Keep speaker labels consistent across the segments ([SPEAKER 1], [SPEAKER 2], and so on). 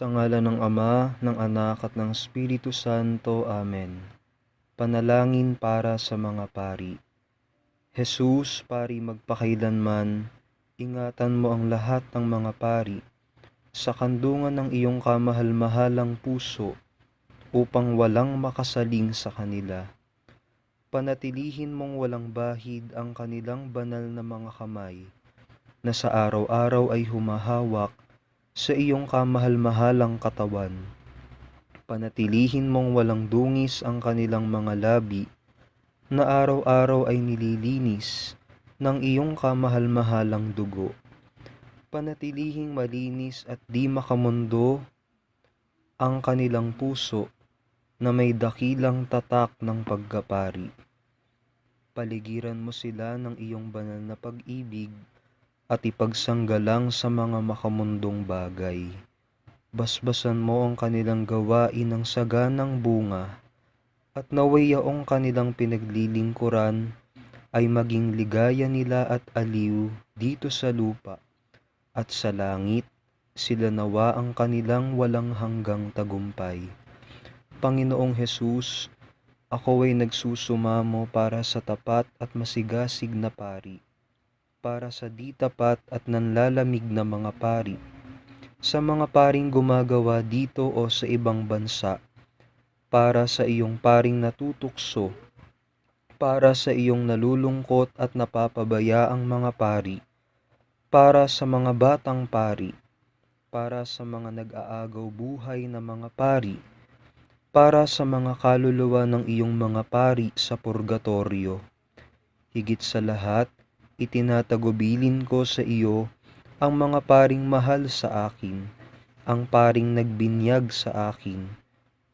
[SPEAKER 1] Sa ngalan ng Ama, ng Anak at ng Espiritu Santo. Amen. Panalangin para sa mga pari. Jesus, pari magpakailanman, ingatan mo ang lahat ng mga pari sa kandungan ng iyong kamahal-mahalang puso upang walang makasaling sa kanila. Panatilihin mong walang bahid ang kanilang banal na mga kamay na sa araw-araw ay humahawak sa iyong kamahal-mahalang katawan. Panatilihin mong walang dungis ang kanilang mga labi na araw-araw ay nililinis ng iyong kamahal-mahalang dugo. Panatilihing malinis at di makamundo ang kanilang puso na may dakilang tatak ng pagkapari. Paligiran mo sila ng iyong banal na pag-ibig at ipagsanggalang sa mga makamundong bagay. Basbasan mo ang kanilang gawain ng saganang bunga, at naway yaong kanilang pinaglilingkuran ay maging ligaya nila at aliw dito sa lupa, at sa langit sila nawa ang kanilang walang hanggang tagumpay. Panginoong Hesus, ako ay nagsusumamo para sa tapat at masigasig na pari, para sa di tapat at nanlalamig na mga pari, sa mga paring gumagawa dito o sa ibang bansa, para sa iyong paring natutukso, para sa iyong nalulungkot at napapabayaang mga pari, para sa mga batang pari, para sa mga nag-aagaw buhay na mga pari, para sa mga kaluluwa ng iyong mga pari sa purgatorio. Higit sa lahat, itinatagubilin ko sa iyo ang mga paring mahal sa akin, ang paring nagbinyag sa akin,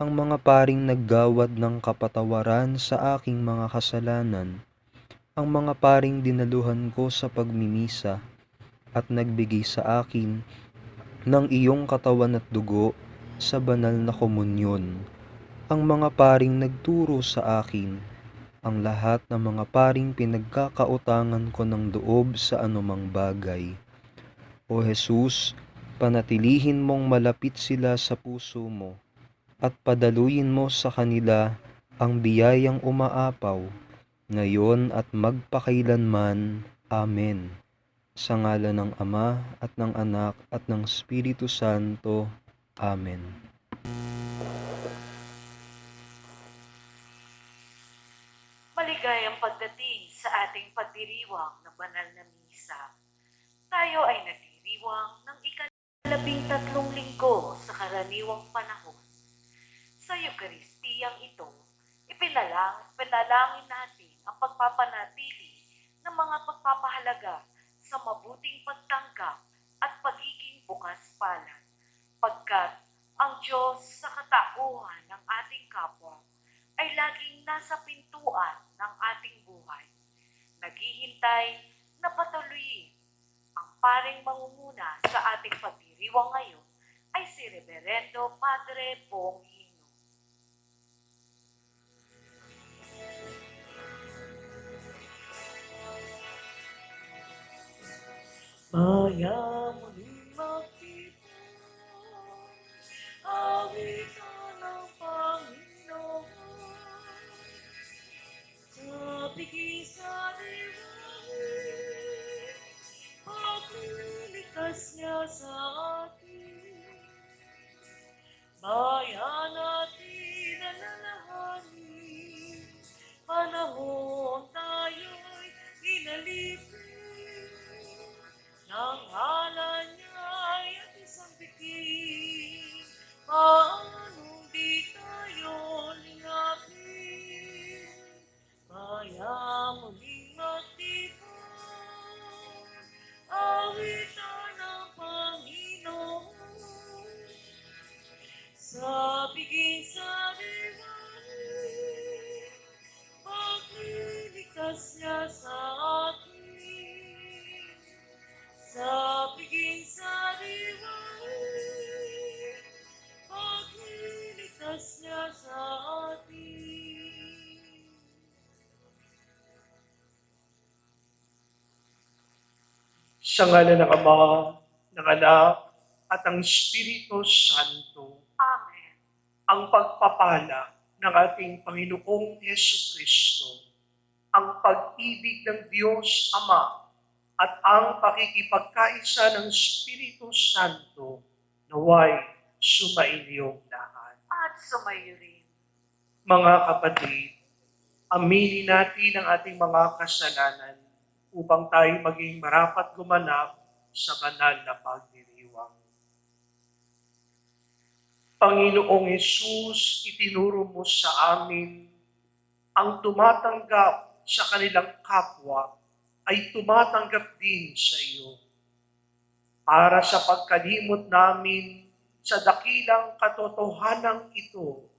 [SPEAKER 1] ang mga paring naggawad ng kapatawaran sa aking mga kasalanan, ang mga paring dinaluhan ko sa pagmimisa at nagbigay sa akin ng iyong katawan at dugo sa banal na komunyon, ang mga paring nagturo sa akin, ang lahat ng mga paring pinagkakautangan ko ng loob sa anumang bagay. O Jesus, panatilihin mong malapit sila sa puso mo at padaluyin mo sa kanila ang biyayang umaapaw, ngayon at magpakailanman. Amen. Sa ngala ng Ama at ng Anak at ng Espiritu Santo. Amen.
[SPEAKER 2] Maligayang pagdating sa ating pagdiriwang ng banal na misa. Tayo ay nagdiriwang ng ika-13 linggo sa karaniwang panahon. Sa Eukaristiyang ito, ipinalangin natin ang pagpapanatili ng mga pagpapahalaga sa mabuting pagtanggap at pagiging bukas palad, pagkat ang Diyos sa katauhan ng ating kapwa ay laging nasa pintuan ng ating buhay. Naghihintay na patuloyin. Ang paring mangunguna sa ating pagdiriwang ngayon ay si Reverendo Padre Bong Hino. Maya muling magtipon, awitan ng Panginoon. Sa bigisa liwanag, pagliligtas niya sa atin. Bayan natin alalahanin, panahon tayo'y inalipin. Nang ngalan niya'y at isang bigin, paanong di tayo lingapin. Maya muling magtipon, awitan ng Panginoon. Sa biging sa liwanag, pagliligtas niya sa atin. Sa biging sa liwanag, pagliligtas niya sa atin.
[SPEAKER 3] Sa ngalan ng Ama, ng Anak, at ng Espiritu Santo.
[SPEAKER 2] Amen.
[SPEAKER 3] Ang pagpapala ng ating Panginoong Hesukristo, ang pag-ibig ng Diyos Ama, at ang pakikipagkaisa ng Espiritu Santo, naway sumainyong lahat.
[SPEAKER 2] At sumayo rin.
[SPEAKER 3] Mga kapatid, aminin natin ang ating mga kasalanan upang tayo maging marapat gumanap sa banal na pagdiriwang. Panginoong Hesus, itinuro mo sa amin ang tumatanggap sa kanilang kapwa ay tumatanggap din sa iyo. Para sa pagkalimot namin sa dakilang katotohanan ito,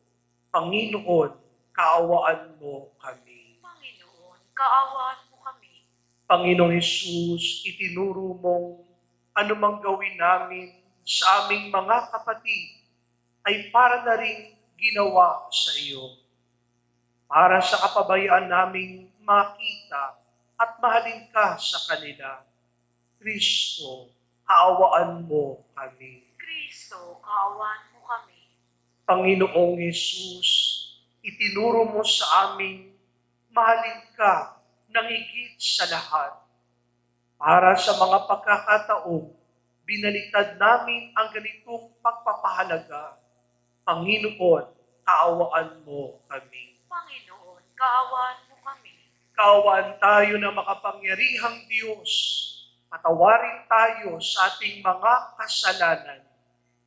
[SPEAKER 3] Panginoon, kaawaan mo kami.
[SPEAKER 2] Panginoon, kaawaan mo kami.
[SPEAKER 3] Panginoong Hesus, itinuro mong anumang gawin namin sa aming mga kapatid ay para na rin ginawa sa iyo. Para sa kapabayaan naming makita at mahalin ka sa kanila. Kristo, kaawaan mo kami.
[SPEAKER 2] Kristo, kaawaan mo kami.
[SPEAKER 3] Panginoong Hesus, itinuro mo sa amin mahalin ka ng higit sa lahat. Para sa mga pagkakataong binaliktad namin ang ganitong pagpapahalaga, Panginoon, kaawaan mo kami.
[SPEAKER 2] Panginoon, kaawaan mo kami.
[SPEAKER 3] Kaawaan tayo na makapangyarihang Diyos. Patawarin tayo sa ating mga kasalanan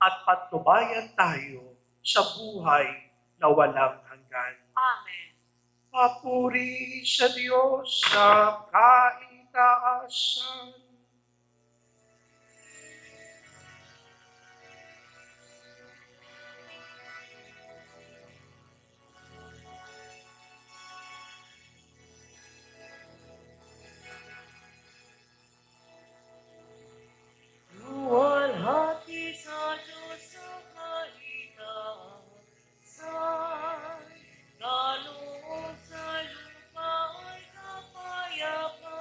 [SPEAKER 3] at patnubayan tayo sa buhay na walang hanggan.
[SPEAKER 2] Amen.
[SPEAKER 3] Papuri sa Diyos sa kaitaasan.
[SPEAKER 2] Luwalhati sa Diyos sa kaitaasan, kaloob sa lupa ay kapayapaan.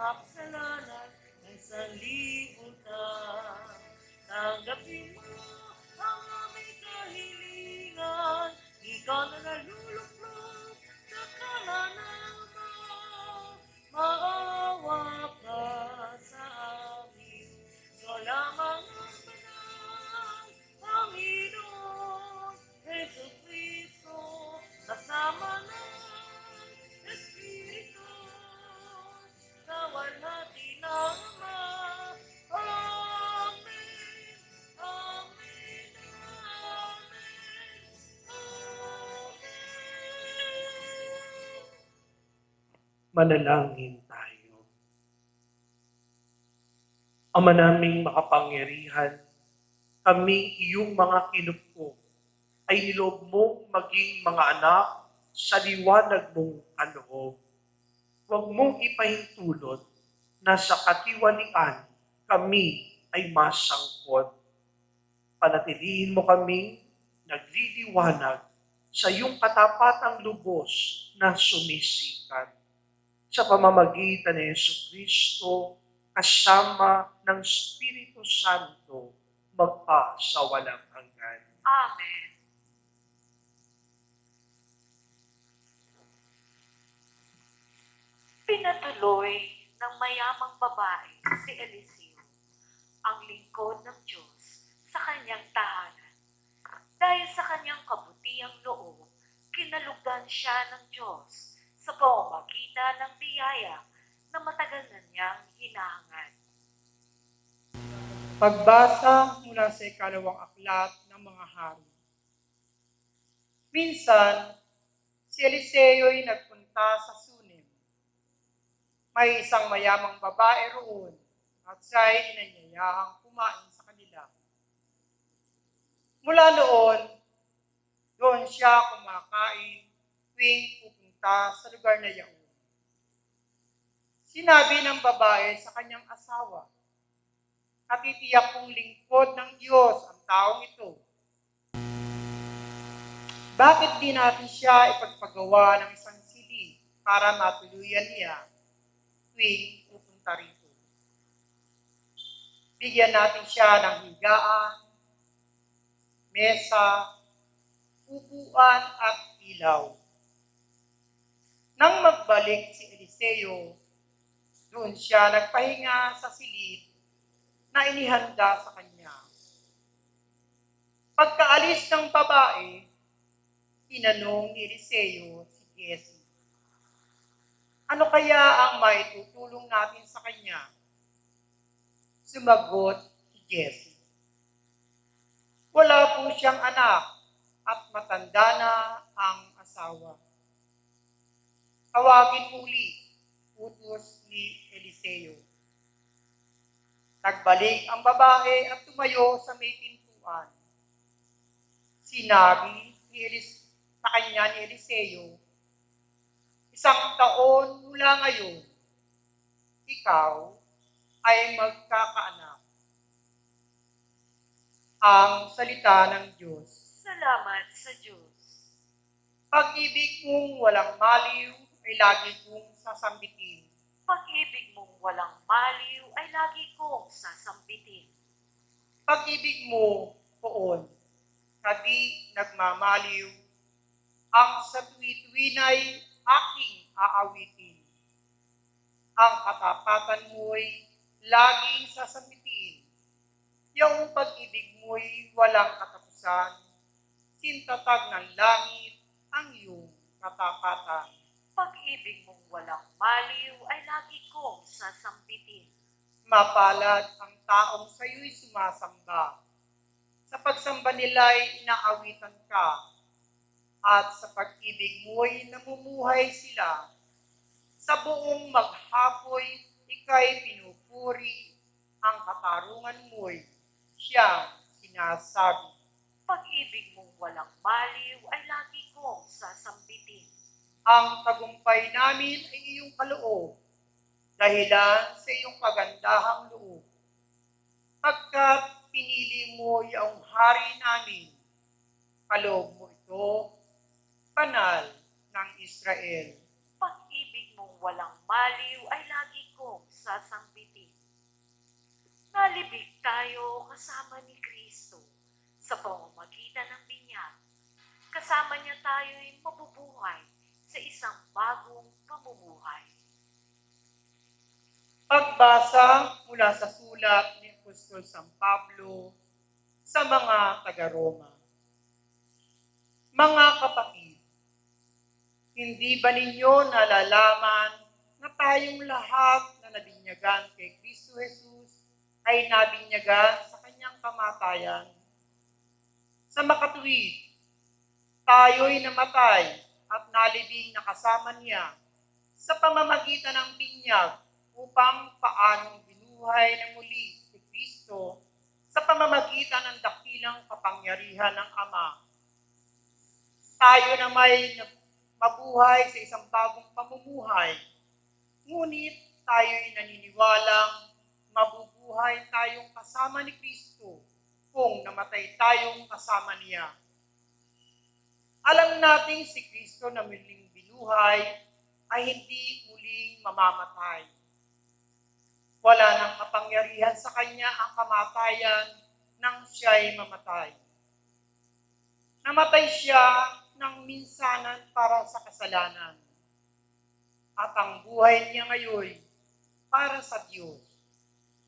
[SPEAKER 2] makasalanan ng sanlibutan. Tanggapin mo ang aming kahilingan, ikaw na naluluklok sa kalanaman. Maawa ka sa amin, so lamang ang banal, Panginoon, Jesu Cristo, kasama ng Espiritu, nawalhati ng Ama. Amen, amen, amen, amen.
[SPEAKER 3] Manalangin tayo. Ama naming makapangyarihan, kami iyong mga kinupko ay niloob mong maging mga anak sa liwanag mong kaloob. Huwag mong ipahintulot na sa katiwalian kami ay masangkot. Panatilihin mo kaming nagliliwanag sa iyong katapatang lubos na sumisikat. Sa pamamagitan ni Jesucristo, kasama ng Espiritu Santo, magpa sa walang hanggan.
[SPEAKER 2] Amen. Pinatuloy ng mayamang babae si Eliseo, ang lingkod ng Diyos, sa kanyang tahanan. Dahil sa kanyang kabutihang loob, kinalugdan siya ng Diyos sa pamamagitan ng biyaya na matagal na niyang hinahangad.
[SPEAKER 4] Pagbasa mula sa ikalawang aklat ng mga hari. Minsan, si Eliseo ay nagpunta sa Sunem. May isang mayamang babae roon at siya ay inanyayahang kumain sa kanila. Mula noon, doon siya kumakain tuwing pupunta sa lugar na yaon. Sinabi ng babae sa kanyang asawa, "Natitiyak kong lingkod ng Diyos ang taong ito. Bakit di natin siya ipagpagawa ng isang silid para matuluyan niya tuwing pupunta rito? Bigyan natin siya ng higaan, mesa, upuan at ilaw." Nang magbalik si Eliseo, doon siya nagpahinga sa silid na inihanda sa kanya. Pagkaalis ng babae, tinanong ni Eliseo si Giezi, "Ano kaya ang maitutulong natin sa kanya?" Sumagot si Giezi, "Wala po siyang anak at matanda na ang asawa." "Tawagin mo uli," utos ni Eliseo. Nagbalik ang babae at tumayo sa may pintuan. Sinabi sa kanya ni Eliseo, "1 taon mula ngayon, ikaw ay magkakaanak." Ang salita ng Diyos.
[SPEAKER 2] Salamat sa Diyos.
[SPEAKER 4] Pag-ibig mong walang maliw ay lagi kong sasambitin.
[SPEAKER 2] Pag-ibig mong walang maliw ay lagi kong sasambitin.
[SPEAKER 4] Pag-ibig mo, poon, na di nagmamaliw, ang sa tuwi-tuwina'y aking aawitin. Ang katapatan mo'y laging sasambitin. Yung pag-ibig mo'y walang katapusan. Sintatag ng langit ang iyong katapatan.
[SPEAKER 2] Pag-ibig mong walang maliw ay lagi kong sasambitin.
[SPEAKER 4] Mapalad ang taong sa iyo'y sumasamba. Sa pagsamba nila'y inaawitan ka, at sa pag-ibig mo'y namumuhay sila. Sa buong maghapoy, ika'y pinupuri, ang katarungan mo'y siyang sinasabi.
[SPEAKER 2] Pag-ibig mong walang maliw ay lagi kong sasambitin.
[SPEAKER 4] Ang tagumpay namin ay iyong kaloob, dahilan sa iyong kagandahang loob. Pagkat pinili mo iyong hari namin, kaloob mo ito, banal ng Israel.
[SPEAKER 2] Pag-ibig mong walang maliw ay lagi kong tayo kasama ni Kristo sa pamamagitan ng binyag. Kasama niya tayo'y mabubuhay sa isang bagong pamumuhay.
[SPEAKER 4] Pagbasa mula sa sulat ni Apostol San Pablo sa mga taga-Roma. Mga kapatid, hindi ba ninyo nalalaman na tayong lahat na nabinyagan kay Kristo Jesus ay nabinyagan sa kanyang kamatayan? Sa makatuwid, tayo'y namatay at nalibing na kasama niya sa pamamagitan ng binyag upang paanong binuhay na muli si Kristo sa pamamagitan ng dakilang kapangyarihan ng Ama. Tayo na may mabuhay sa isang bagong pamumuhay, ngunit tayo'y naniniwalang mabubuhay tayong kasama ni Kristo kung namatay tayong kasama niya. Alam nating si Kristo na muling binuhay ay hindi muling mamamatay. Wala nang kapangyarihan sa kanya ang kamatayan nang siya'y mamatay. Namatay siya ng minsanan para sa kasalanan. At ang buhay niya ngayon para sa Diyos.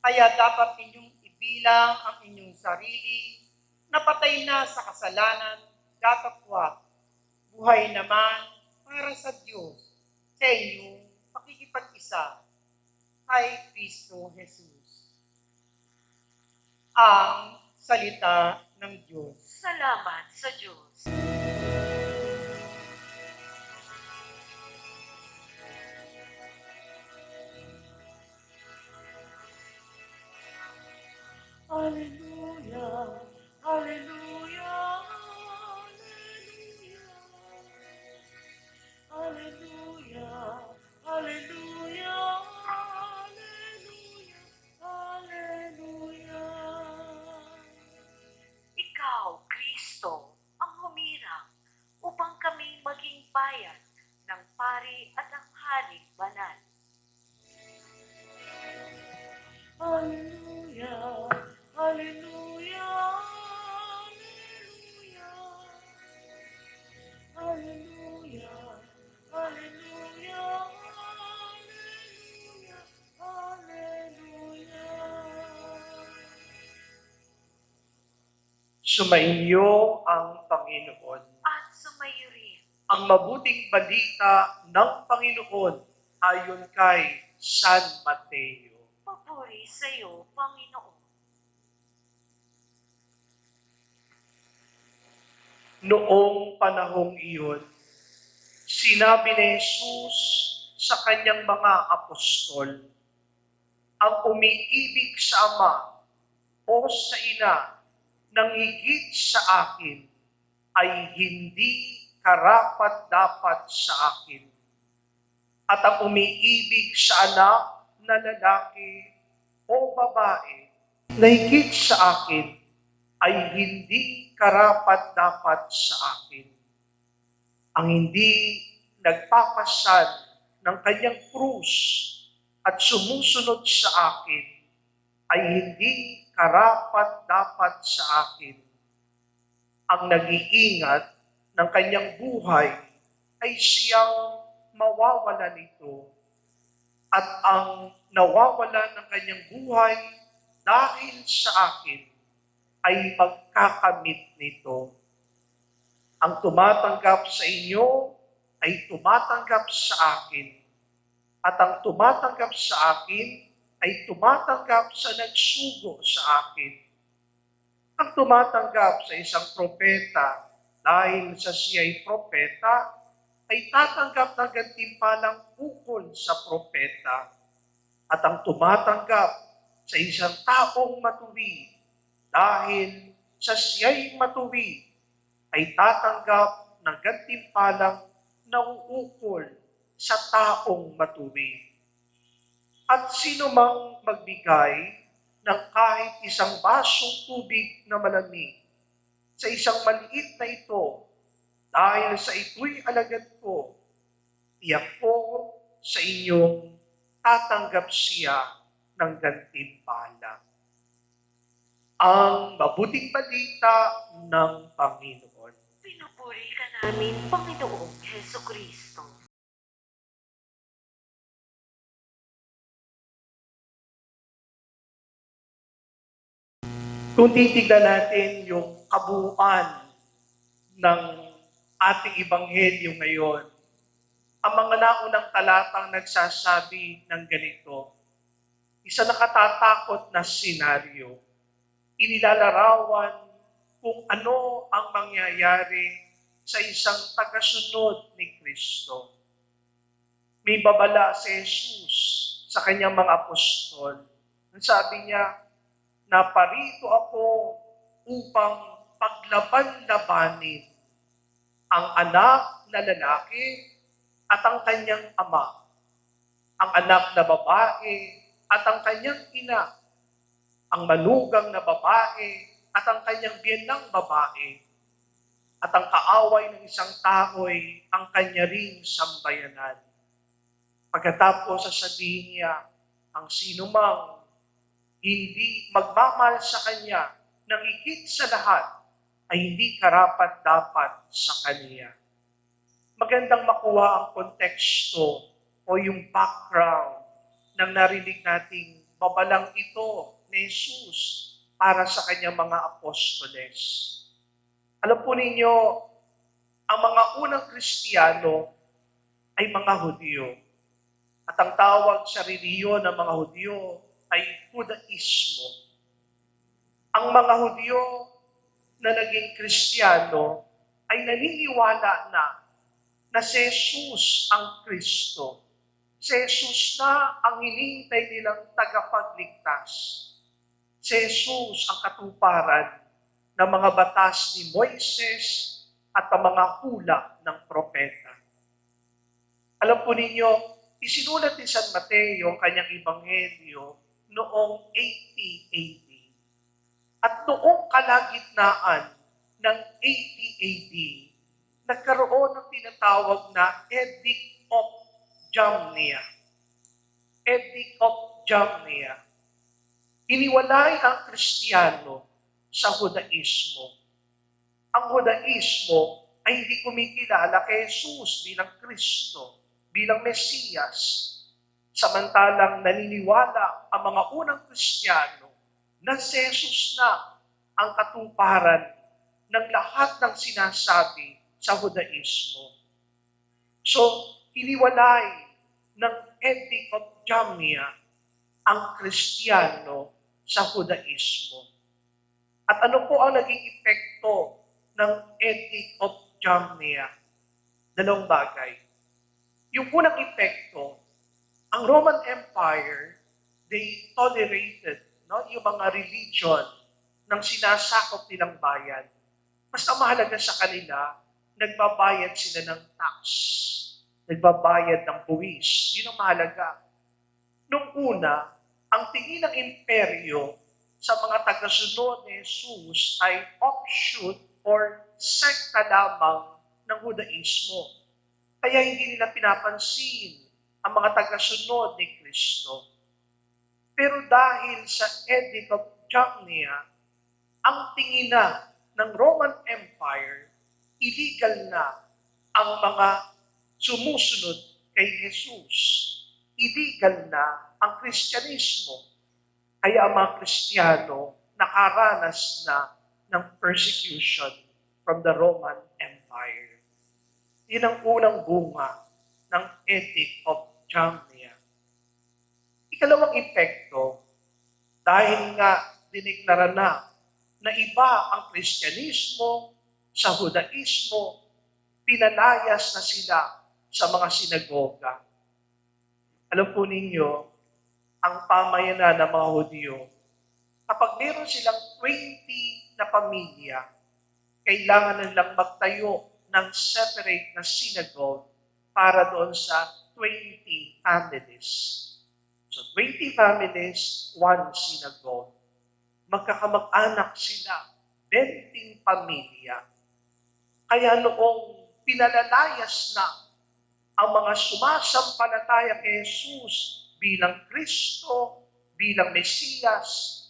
[SPEAKER 4] Kaya dapat ninyong ibilang ang inyong sarili na patay na sa kasalanan, datapwat buhay naman para sa Diyos sa inyong pakikipag-isa kay Kristo Jesus. Ang salita ng Diyos.
[SPEAKER 2] Salamat sa Diyos. Hallelujah, hallelujah, hallelujah, hallelujah, hallelujah, hallelujah, hallelujah. Ikaw, Kristo, ang humirang upang kami maging bayan ng pari at ang haring banal. Hallelujah, hallelujah, hallelujah, hallelujah, hallelujah, hallelujah, hallelujah.
[SPEAKER 3] Sumainyo ang Panginoon.
[SPEAKER 2] At sumayo rin
[SPEAKER 3] Ang mabuting balita ng Panginoon ayon kay San Mateo.
[SPEAKER 2] papuri sa iyo, Panginoon.
[SPEAKER 3] Noong panahong iyon, sinabi ni Jesus sa kanyang mga apostol, ang umiibig sa Ama o sa Ina nang higit sa akin ay hindi karapat-dapat sa akin. At ang umiibig sa anak na lalaki o babae na higit sa akin ay hindi karapat-dapat sa akin. Ang hindi nagpapasad ng kanyang krus at sumusunod sa akin ay hindi karapat-dapat sa akin. Ang nag-iingat ng kanyang buhay ay siyang mawawala nito. At ang nawawala ng kanyang buhay dahil sa akin ay magkakamit nito. Ang tumatanggap sa inyo ay tumatanggap sa akin. At ang tumatanggap sa akin ay tumatanggap sa nagsugo sa akin. Ang tumatanggap sa isang propeta dahil sa siya'y propeta ay tatanggap ng gantimpalang ukol sa propeta. At ang tumatanggap sa isang taong matuwid dahil sa siya'y matuwid ay tatanggap ng gantimpalang nauukol sa taong matuwid. At sino mang magbigay ng kahit isang basong tubig na malamig sa isang maliit na ito, dahil sa ito'y alagad ko, tiyak ko sa inyong tatanggap siya ng gantimpala. ang mabuting balita ng Panginoon.
[SPEAKER 2] Pinupuri ka namin, Panginoong Heso Kristo.
[SPEAKER 3] Kung titignan natin yung kabuuan ng ating ebanghelyo ngayon, ang mga naunang talatang nagsasabi ng ganito, isa na katatakot na senaryo, inilalarawan kung ano ang mangyayari sa isang tagasunod ni Kristo. May babala si Jesus sa kanyang mga apostol. Ang sabi niya, naparito ako upang paglaban-labanin ang anak na lalaki at ang kanyang ama, ang anak na babae at ang kanyang ina, ang manugang na babae at ang kanyang biyenang babae, at ang kaaway ng isang tao'y ang kanya ring sambayanan. Pagkatapos sasabihin niya, ang sinumang hindi magmamahal sa kanya ng higit sa lahat ay hindi karapat-dapat sa kanya. Magandang makuha ang konteksto o yung background ng narinig nating babalang ito ni Jesus para sa kanyang mga apostoles. Alam po ninyo, ang mga unang Kristiyano ay mga Hudyo. At ang tawag sa reliyon ng mga Hudyo ay Judaismo. Ang mga Hudyo na naging Kristiyano ay naniniwala na si Jesus ang Kristo. Si Jesus na ang hinihintay nilang tagapagligtas. Si Jesus ang katuparan ng mga batas ni Moises at ang mga hula ng propeta. Alam po ninyo, isinulat ni San Mateo ang kanyang ebanghelyo noong 80 AD. At noong kalagitnaan ng 80 AD, nagkaroon ng tinatawag na Edict of Jamnia. Edict of Jamnia. Iniwalay ang Kristiyano sa Judaismo. Ang Judaismo ay hindi kumikilala kay Jesus bilang Kristo, bilang Mesiyas. Samantalang naniniwala ang mga unang Kristiyano na si Jesus na ang katuparan ng lahat ng sinasabi sa Judaismo. So, iniwalay ng Edict of Jamnia ang Kristiyano sa Judaismo. At ano po ang naging epekto ng Edict of Jamnia? Dalawang bagay. Yung unang epekto, ang Roman Empire, they tolerated yung mga religion ng sinasakop nilang bayan. Basta mahalaga sa kanila, nagbabayad sila ng tax. Nagbabayad ng buwis. Yun ang mahalaga. Nung una, ang tingin ng imperyo sa mga tagasunod ni Jesus ay offshoot or sekta lamang ng Judaismo. Kaya hindi nila pinapansin ang mga tagasunod ni Kristo. Pero dahil sa Edict of Jamnia, ang tingin na ng Roman Empire, illegal na ang mga sumusunod kay Jesus. Illegal na ang Kristyanismo. Kaya ang mga Kristiyano nakaranas na ng persecution from the Roman Empire. Yun ang unang bunga ng Edict of Jamnia. Ikalawang epekto, dahil nga diniklara na iba ang Kristyanismo sa Judaismo, pinalayas na sila sa mga sinagoga. Alam po ninyo, ang pamayanan ng mga Hudyo, kapag meron silang 20 na pamilya, kailangan nilang magtayo ng separate na synagogue para doon sa 20 families. So 20 families, one synagogue. Magkakamag-anak sila, 20 pamilya. Kaya noong pinalalayas na ang mga sumasampalataya kay Jesus bilang Kristo, bilang Mesiyas,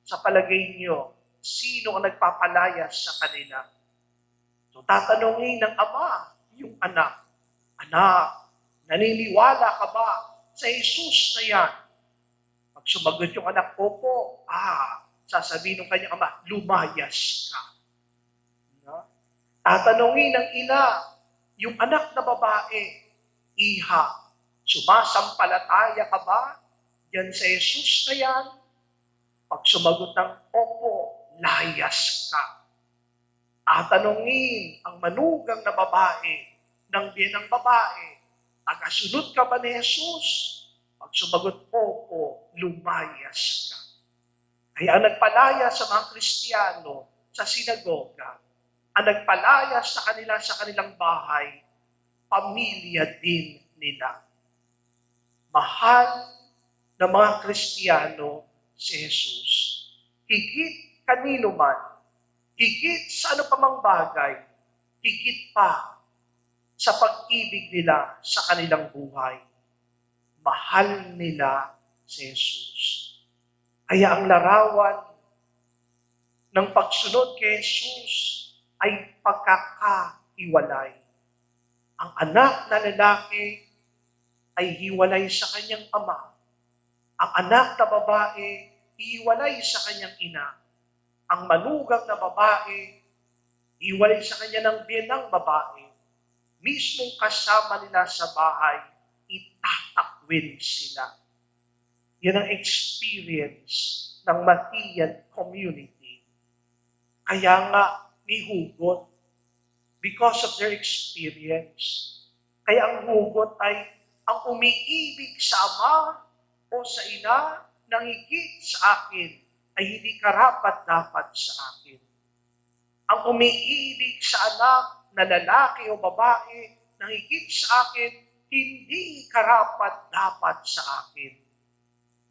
[SPEAKER 3] sa palagay niyo, sino ang nagpapalayas sa kanila. So tatanungin ng ama yung anak, Anak, naniniwala ka ba sa Jesus na yan? Pag sumagot yung anak, Opo, sasabihin ng kanyang ama, lumayas ka. No? Tatanungin ng ina, yung anak na babae, Iha, sumasampalataya ka ba yan sa Jesus na yan? Pag sumagot ng Opo, layas ka. Tatanungin ang manugang na babae ng biyenang babae, tagasunod ka ba ni Jesus? Pag sumagot, Opo, lumayas ka. Kaya ang nagpalaya sa mga Kristiyano sa sinagoga, ang nagpalaya sa kanila sa kanilang bahay, pamilya din nila. Mahal ng mga Kristiyano si Jesus. Higit kanino man, higit sa ano pa mang bagay, higit pa sa pag-ibig nila sa kanilang buhay. Mahal nila si Jesus. Kaya ang larawan ng pagsunod kay Jesus ay pagkakahiwalay. Ang anak na lalaki ay hiwalay sa kanyang ama. Ang anak na babae, hiwalay sa kanyang ina. Ang manugang na babae, hiwalay sa kanya ng biyenang babae. Mismong kasama nila sa bahay, itatakwil sila. Yan ang experience ng Matian community. Kaya nga, may hugot. Because of their experience. Kaya ang hugot ay ang umiibig sa ama o sa ina nang higit sa akin ay hindi karapat-dapat sa akin. Ang umiibig sa anak na lalaki o babae nang higit sa akin, hindi karapat-dapat sa akin.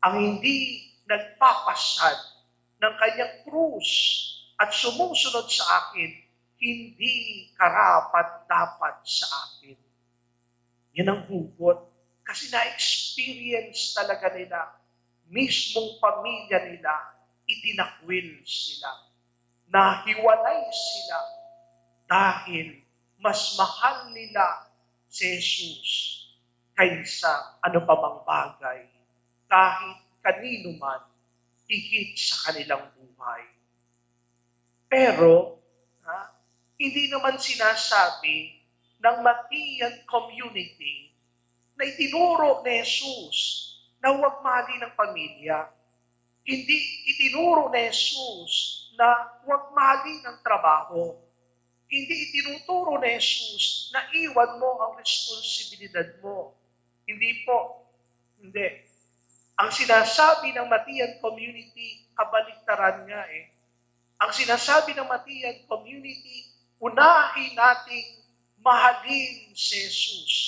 [SPEAKER 3] Ang hindi nagpapasad ng kanyang krus at sumusunod sa akin, hindi karapat-dapat sa akin. Yan ang hugot. Kasi na-experience talaga nila, mismong pamilya nila, itinakwil sila. Nahiwalay sila dahil mas mahal nila si Jesus kaysa ano pa mang bagay, kahit kanino man, higit sa kanilang buhay. Pero, hindi naman sinasabi ng Matian community na itinuro ni Jesus na huwag mali ng pamilya. Hindi itinuro ni Jesus na huwag mali ng trabaho. Hindi itinuturo ni Jesus na iwan mo ang responsibilidad mo. Hindi po. Hindi. Ang sinasabi ng Matian community, kabaliktaran nga eh. Ang sinasabi ng Matian community, unahin nating mahalin si Jesus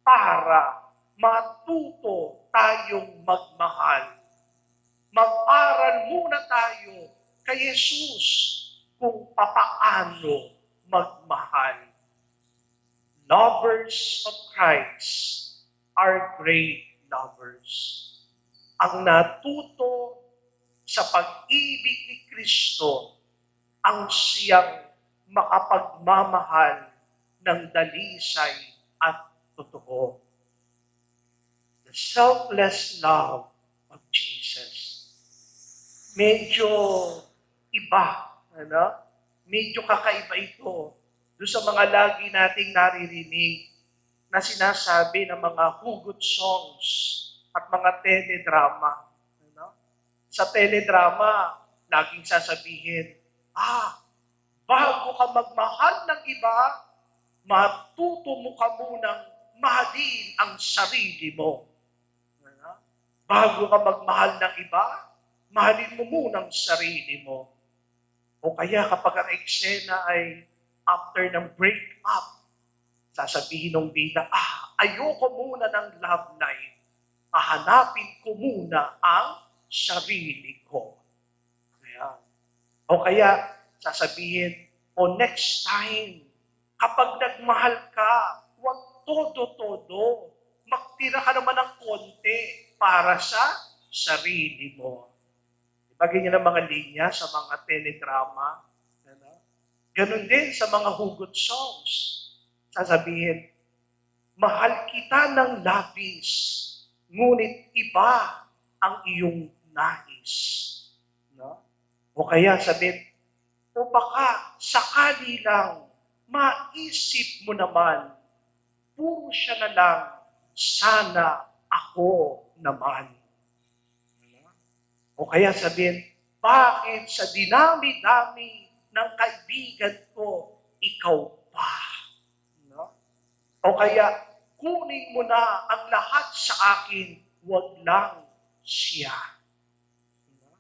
[SPEAKER 3] para matuto tayong magmahal. Mag-aral muna tayo kay Jesus kung papaano magmahal. Lovers of Christ are great lovers. Ang natuto sa pag-ibig ni Kristo ang siyang makapagmamahal ng dalisay at totoo. The selfless love of Jesus. Medyo iba, medyo kakaiba ito doon sa mga lagi nating naririnig na sinasabi ng mga hugot songs at mga teledrama. Sa teledrama, laging sasabihin, bago ka magmahal ng iba, matuto mo ka munang mahalin ang sarili mo. Bago ka magmahal ng iba, mahalin mo munang sarili mo. O kaya kapag ang eksena ay after ng break-up, sasabihin ng bida, ayoko muna ng love life. Hahanapin ko muna ang sarili ko. O kaya, sasabihin, next time, kapag nagmahal ka, huwag todo-todo. Magtira ka naman ng konti para sa sarili mo. Lagyan niyo ng mga linya sa mga teledrama. Ano? Ganon din sa mga hugot songs. Sasabihin, mahal kita ng labis, ngunit iba ang iyong nais. No? O kaya sabihin, o baka sakali lang, maisip mo naman, puro siya na lang, sana ako naman. O kaya sabihin, bakit sa dinami-dami ng kaibigan ko, ikaw pa? No? O kaya, kunin mo na ang lahat sa akin, wag lang siya. No?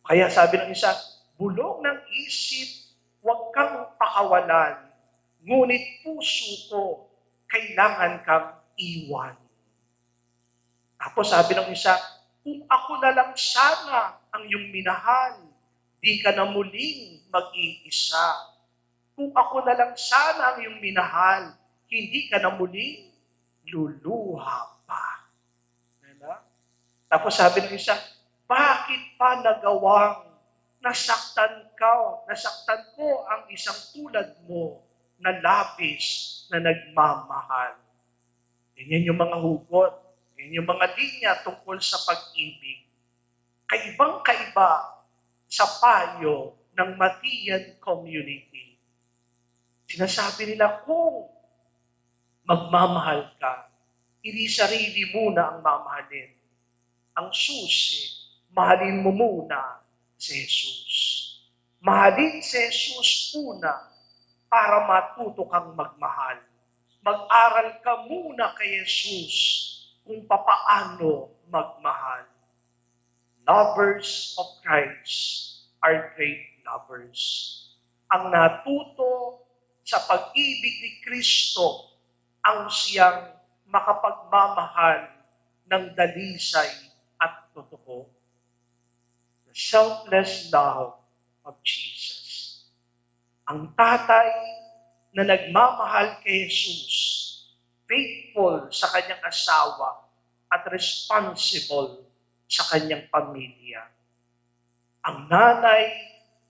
[SPEAKER 3] Kaya sabi ng isa, bulong ng isip, wag kang pakawalan, ngunit puso ko, kailangan kang iwan. Tapos sabi ng isa, kung ako na lang sana ang iyong minahal, di ka na muling mag-iisa. Kung ako na lang sana ang iyong minahal, hindi ka na muling luluha pa. Ano? Tapos sabi ng isa, bakit pa nagawang nasaktan ko ang isang tulad mo na labis na nagmamahal? Yan yung mga hugot. Yan yung mga linya tungkol sa pag-ibig. Kaibang-kaiba sa payo ng Matian community. Sinasabi nila kung magmamahal ka, hindi sarili muna ang mamahalin. Ang susi, mahalin mo muna si Jesus. Mahalin si Jesus una para matuto kang magmahal. Mag-aral ka muna kay Jesus kung papaano magmahal. Lovers of Christ are great lovers. Ang natuto sa pag-ibig ni Kristo ang siyang makapagmamahal ng dalisay at totoo. The selfless love of Jesus. Ang tatay na nagmamahal kay Jesus, faithful sa kanyang asawa at responsible sa kanyang pamilya. Ang nanay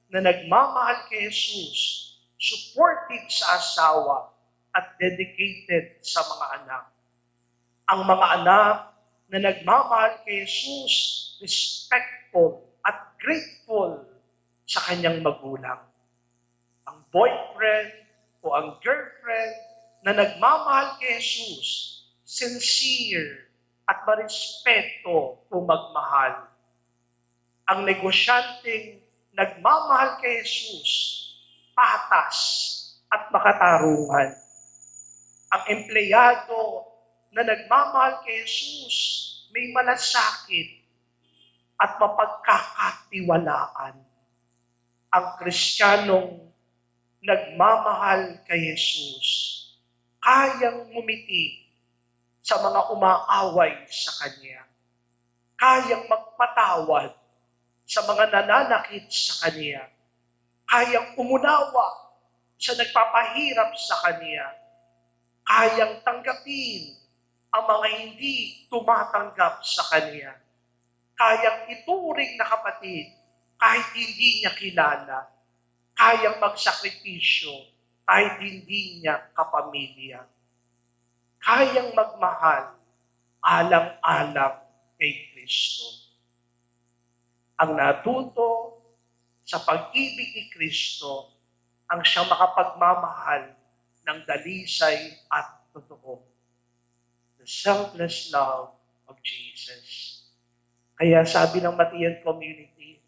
[SPEAKER 3] na nagmamahal kay Jesus, supportive sa asawa at dedicated sa mga anak. Ang mga anak na nagmamahal kay Jesus, respectful at grateful sa kanyang magulang. Ang boyfriend o ang girlfriend na nagmamahal kay Jesus, sincere at marespeto o magmahal. Ang negosyanteng nagmamahal kay Jesus, patas at makatarungan. Ang empleyado na nagmamahal kay Jesus, may malasakit at mapagkakatiwalaan. Ang Kristiyanong nagmamahal kay Jesus, kayang ngumiti sa mga umaaway sa Kanya. Kayang magpatawad sa mga nananakit sa Kanya. Kayang umunawa sa nagpapahirap sa Kanya. Kayang tanggapin ang mga hindi tumatanggap sa Kanya. Kayang ituring na kapatid kahit hindi niya kilala. Kayang magsakripisyo kahit hindi niya kapamilya. Kayang magmahal alang-alang kay Kristo. Ang natuto sa pag-ibig ni Kristo ang siyang makapagmamahal ng dalisay at totoo. The selfless love of Jesus. Kaya sabi ng Matian community,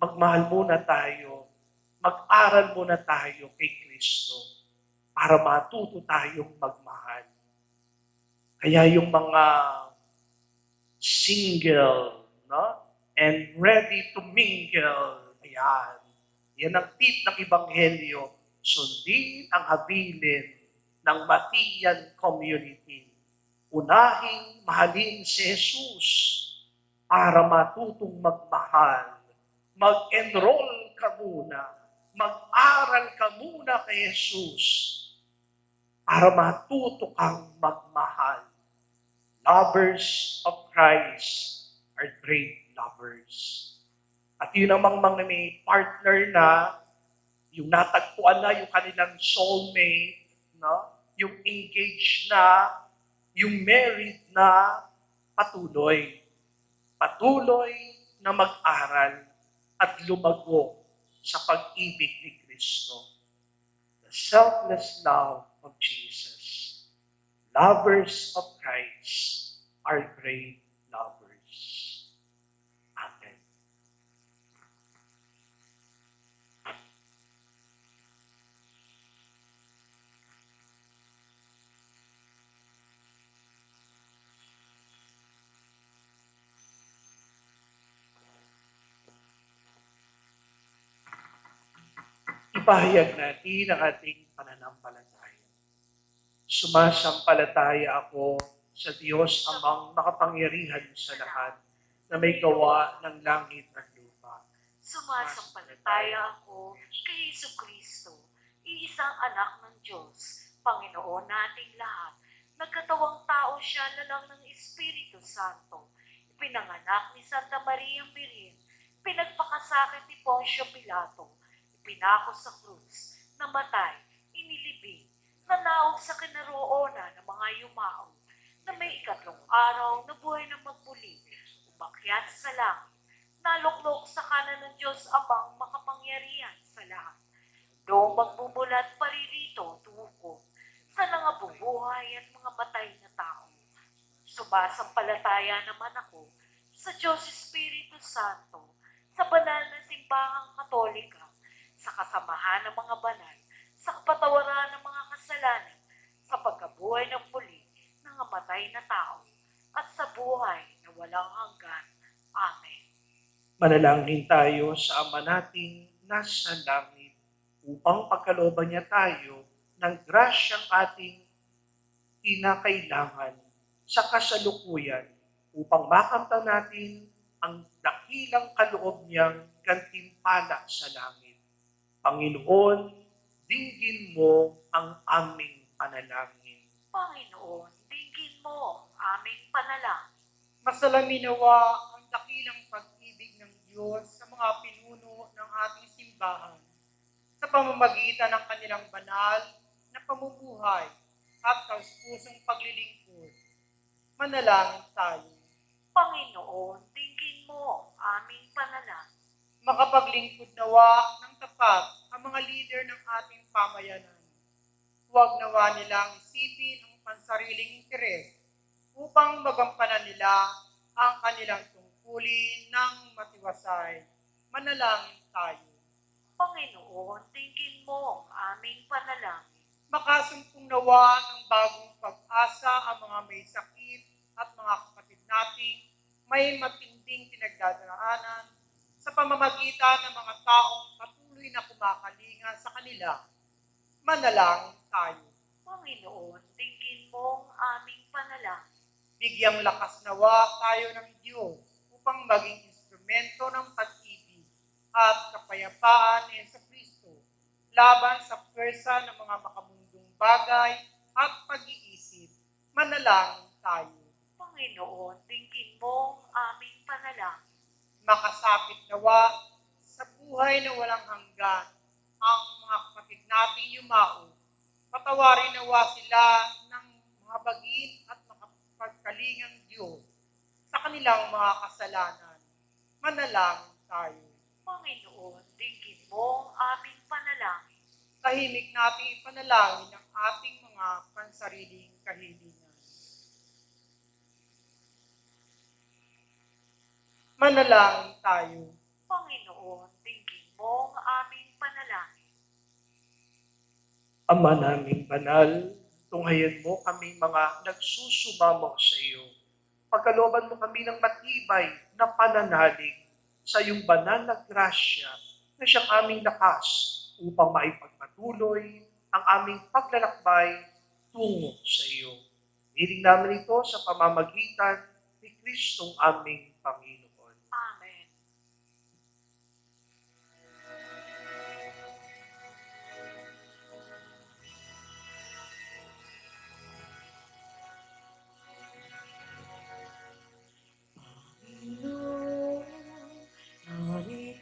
[SPEAKER 3] magmahal muna tayo. Mag-aral muna tayo kay Kristo para matuto tayong magmahal. Kaya yung mga single, no? And ready to mingle, yan ang tip ng Ebanghelyo. Sundin ang habilin ng Matian community. Unahing mahalin si Jesus para matutong magmahal. Mag-enroll ka muna. Mag-aral ka muna kay Jesus para matuto kang magmahal. Lovers of Christ are great lovers. At yun namang mga may partner na, yung natagpuan na yung kanilang soulmate, no? Yung engaged na, yung married na, patuloy. Patuloy na mag-aral at lumago sa pag-ibig ni Kristo. The selfless love of Jesus. Lovers of Christ are great lovers. Amen. Ipahayag natin ang ating pananampalataya. Sumasampalataya ako sa Diyos amang makapangyarihan sa lahat na may gawa ng langit at lupa.
[SPEAKER 2] Sumasampalataya ako kay Jesucristo, iisang anak ng Diyos, Panginoon nating lahat. Nagkatawang tao siya na lang ng Espiritu Santo. Ipinanganak ni Santa Maria Virgen, pinagpakasakit ni Poncio Pilato, ipinako sa krus, namatay, inilibing, nanaog sa kinaroonan ng mga yumao, na may ikatlong araw na buhay na magmuli, umakyat sa langit, naluklok sa kanan ng Diyos Amang makapangyarihan sa lahat. Doon magbubulat paririto tuko sa mga bubuhay at mga matay na tao. Sumasampalataya naman ako sa Diyos Espiritu Santo, sa banal na simbahang katolika, sa kasamahan ng mga banal, sa kapatawaran ng mga kasalanan, sa pagkabuhay ng muli ng namatay na tao, at sa buhay na walang hanggan. Amen.
[SPEAKER 3] Manalangin tayo sa Ama nating nasa langit upang pagkalooban niya tayo ng grasyang ating kinakailangan sa kasalukuyan upang makamtan natin ang dakilang kaloob niyang gantimpala sa langit. Panginoon, dinggin mo ang aming panalangin.
[SPEAKER 2] Panginoon, dinggin mo ang aming panalangin.
[SPEAKER 4] Masalaminawa ang dakilang pag-ibig ng Diyos sa mga pinuno ng ating simbahan sa pamamagitan ng kanilang banal na pamumuhay at taus-pusong paglilingkod. Manalangin tayo.
[SPEAKER 2] Panginoon, dinggin mo ang aming panalangin.
[SPEAKER 4] Makapaglingkod nawa ng tapat ang mga leader ng ating pamayanan. Huwag nawa nilang isipin ang pansariling interes upang magampanan nila ang kanilang tungkulin ng matiwasay. Manalangin tayo.
[SPEAKER 2] Panginoon, dinggin mo ang aming panalangin.
[SPEAKER 4] Makasumpong nawa ng bagong pag-asa ang mga may sakit at mga kapatid nating may matinding pinagdadaanan sa pamamagitan ng mga taong patuloy na kumakalinga sa kanila. Manalangin tayo.
[SPEAKER 2] Panginoon, dinggin mo ang aming panalangin.
[SPEAKER 4] Bigyang lakas nawa tayo ng Diyos upang maging instrumento ng pag-ibig at kapayapaan ni Jesucristo laban sa pwersa ng mga makamundong bagay at pag-iisip. Manalangin tayo.
[SPEAKER 2] Panginoon, dinggin mo ang aming panalangin.
[SPEAKER 4] Makasapit nawa sa buhay na walang hanggan ang mga kapatid nating yumao. Patawarin nawa sila ng mga bagin at makapagkalingang Diyos sa kanilang mga kasalanan. Manalangin tayo.
[SPEAKER 2] Panginoon, dinggin mo ang aming panalangin.
[SPEAKER 4] Tahimik nating ipanalangin ang ating mga pansariling kahilingan. Manalangin tayo.
[SPEAKER 2] Panginoon, dinggin mo ang aming panalangin.
[SPEAKER 3] Ama naming banal, tunghayan mo kami mga nagsusumamo sa iyo. Pagkalooban mo kami ng matibay na pananalig sa iyong banal na grasya na siyang aming lakas upang maipagpatuloy ang aming paglalakbay tungo sa iyo. Hiling namin ito sa pamamagitan ni Kristong aming Panginoon.
[SPEAKER 2] Amen.
[SPEAKER 3] Panginoon, narito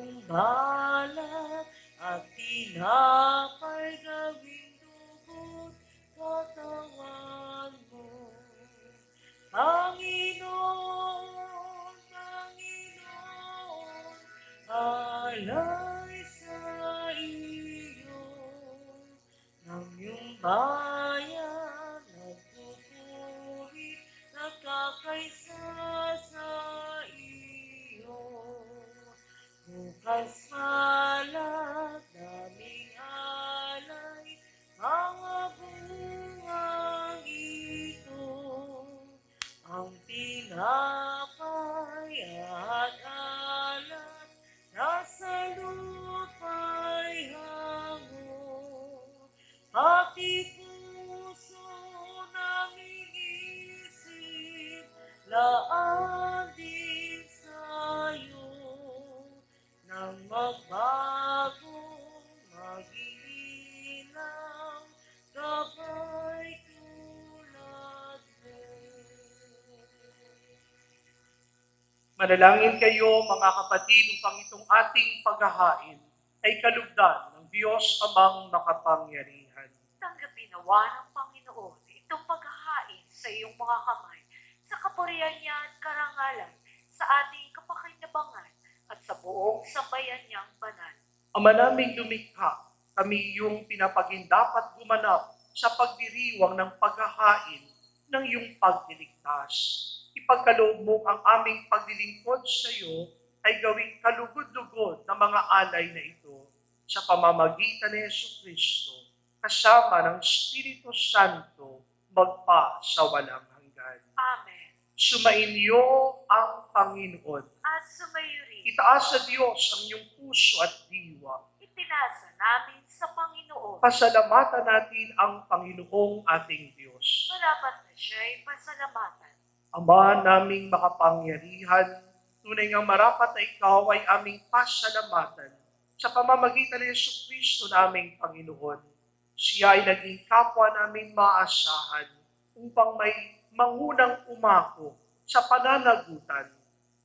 [SPEAKER 2] iyong balat at tinapay gawing dugo't katawan mo. Panginoon, Panginoon, alay sa iyo. Ng iyong bayan, nagpupuri, nagkakaisa sa iyo. Bukas palad, daming alay, mga bungang ito. Ang tinapay at alat, nasa lupa'y hango. Pati puso naming isip, laan din sa'yo. Nang magbagong mag-iinang, gabay tulad mo.
[SPEAKER 3] Manalangin kayo mga kapatid upang itong ating paghahain ay kalugdan ng Diyos amang makapangyarihan.
[SPEAKER 2] Tanggapin nawa ng Panginoon itong paghahain sa iyong mga kamay, sa kapurihan niya at karangalan, sa ating kapakinabangan at sa buong sambayan niyang banal.
[SPEAKER 3] Ama naming lumikha, kami yung pinapagindapat gumanap sa pagdiriwang ng paghahain ng iyong pagliligtas. Ipagkaloob mo ang aming paglilingkod sa iyo ay gawing kalugod-lugod na mga alay na ito sa pamamagitan ni Jesucristo, kasama ng Espiritu Santo, magpa sa walang hanggan.
[SPEAKER 2] Amen.
[SPEAKER 3] Sumainyo ang Panginoon.
[SPEAKER 2] At sumayo rin,
[SPEAKER 3] Itaas sa Diyos ang iyong puso at diwa.
[SPEAKER 2] itinasa namin sa Panginoon.
[SPEAKER 3] Pasalamatan natin ang Panginoong ating Diyos.
[SPEAKER 2] Marapat na siya'y pasalamatan.
[SPEAKER 3] Ama naming makapangyarihan, tunay ngang marapat na ikaw ay aming pasalamatan sa pamamagitan ni Jesucristo naming Panginoon. Siya ay naging kapwa namin maasahan upang may mangunang umako sa pananagutan.